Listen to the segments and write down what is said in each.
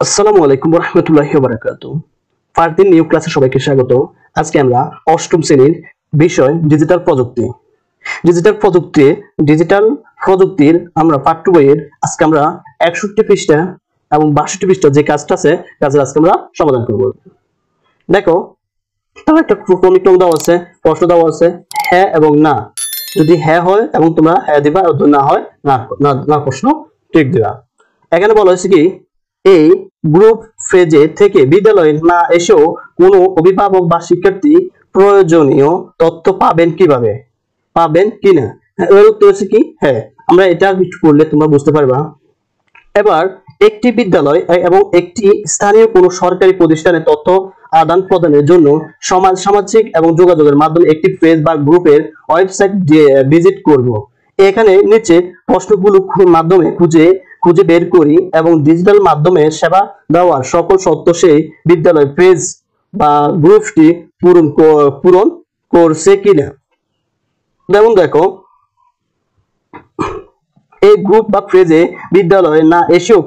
আসসালামু আলাইকুম ওয়া রাহমাতুল্লাহি ওয়া বারাকাতুহু। ফারদিন নিউ ক্লাসে সবাইকে স্বাগত। আজকে আমরা অষ্টম শ্রেণীর বিষয় ডিজিটাল প্রযুক্তি। ডিজিটাল প্রযুক্তির আমরা পাঠ্য বইয়ের আজকে আমরা 61 পৃষ্ঠা এবং 62 পৃষ্ঠা যে কাজটা আছে কাজের আজকে আমরা সমাধান করব। দেখো, তাহলে একটা ক্রমিক ক্রম দেওয়া আছে, প্রশ্ন দেওয়া আছে হ্যাঁ এবং না। যদি হ্যাঁ হয় এবং তোমরা হ্যাঁ দিবা, আর যদি না হয় না না প্রশ্ন টিক দিবা। এখানে বলা হয়েছে কি, এই গ্রুপ ফেজে থেকে বিদ্যালয়ে না এসেও কোনো অভিভাবক বা শিক্ষার্থী প্রয়োজনীয় তথ্য পাবেন কিনা। এর উত্তর হচ্ছে কি হ্যাঁ। আমরা এটা একটু পড়লে তোমরা বুঝতে পারবা। এবার একটি বিদ্যালয় এবং একটি স্থানীয় কোনো সরকারি প্রতিষ্ঠানে তথ্য আদান প্রদানের জন্য সামাজিক এবং যোগাযোগের মাধ্যমে একটি পেজ বা গ্রুপের ওয়েবসাইট ভিজিট করব। এখানে নিচে প্রশ্নগুলোর মাধ্যমে খুঁজে বের করি এবং ডিজিটাল মাধ্যমে সেবা দেওয়ার সকল শর্ত সেই বিদ্যালয় পেজ বা গ্রুপটি পূরণ করছে কিনা। যেমন দেখো, এই গ্রুপ বা পেজে বিদ্যালয়ে না এসেও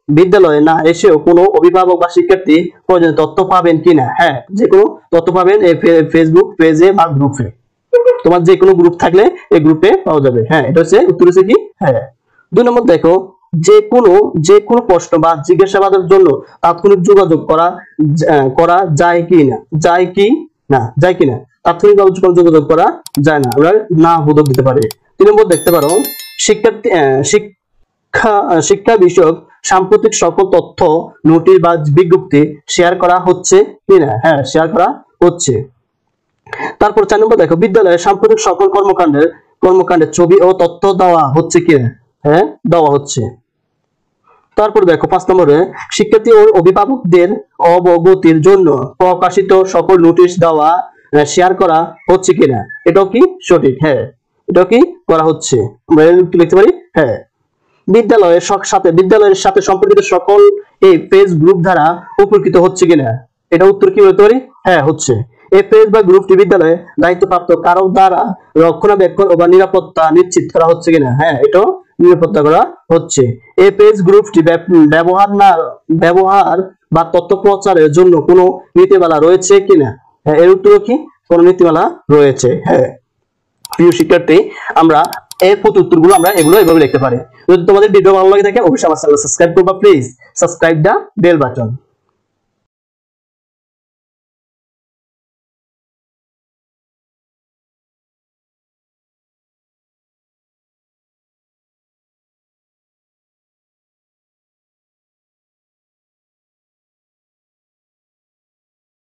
বিদ্যালয়ে না এসেও কোনো অভিভাবক বা শিক্ষার্থী প্রয়োজনীয় তথ্য পাবেন কিনা। হ্যাঁ, যে কোনো তথ্য পাবেন এই ফেসবুক পেজে বা গ্রুপে। তোমার যে কোনো গ্রুপ থাকলে এই গ্রুপে পাওয়া যাবে। হ্যাঁ, এটা হচ্ছে উত্তর হচ্ছে কি হ্যাঁ। 2 নম্বর দেখো, যে কোনো প্রশ্ন বা জিজ্ঞাসাবাদের জন্য তাৎক্ষণিক যোগাযোগ করা যায় কিনা তাৎক্ষণিকভাবে যোগাযোগ করা যায় না, আমরা না বোধক দিতে পারি। 3 নম্বর দেখতে পারো, শিক্ষা বিষয়ক সাম্প্রতিক সকল তথ্য, নোটিশ বা বিজ্ঞপ্তি শেয়ার করা হচ্ছে কিনা। হ্যাঁ, শেয়ার করা হচ্ছে। তারপর 4 নম্বর দেখো, বিদ্যালয়ে সাম্প্রতিক সকল কর্মকাণ্ডের ছবি ও তথ্য দেওয়া হচ্ছে কিনা। হ্যাঁ, দেওয়া হচ্ছে। তারপর দেখো 5 নম্বরে, শিক্ষার্থী ও অভিভাবকদের অবগতির জন্য প্রকাশিত সকল নোটিশ শেয়ার করা হচ্ছে কিনা। এটাও কি সঠিক। হ্যাঁ, এটাও কি করা হচ্ছে। আমরা লিখতে পারি হ্যাঁ। বিদ্যালয়ের সাথে সম্পর্কিত সকল এই পেজ গ্রুপ দ্বারা উপকৃত হচ্ছে কিনা। এটা উত্তর কি হতে পারে হ্যাঁ, হচ্ছে। এই পেজ বা গ্রুপটি বিদ্যালয়ে দায়িত্বপ্রাপ্ত কারো দ্বারা রক্ষণাবেক্ষণ বা নিরাপত্তা নিশ্চিত করা হচ্ছে কিনা। হ্যাঁ, এটাও নিরাপত্তা করা হচ্ছে। এই পেজ গ্রুপটি ব্যবহার বা তথ্য প্রচারের জন্য কোনো নীতিমালা রয়েছে কিনা। হ্যাঁ, এর উত্তর কি কোনো নীতিমালা রয়েছে। হ্যাঁ, প্রিয় শিক্ষার্থী, আমরা এর প্রতি উত্তরগুলো আমরা এভাবে লিখতে পারি। যদি তোমাদের ভিডিও ভালো লাগে থাকে অবশ্যই আমার চ্যানেল সাবস্ক্রাইব করবা। Please subscribe the bell button.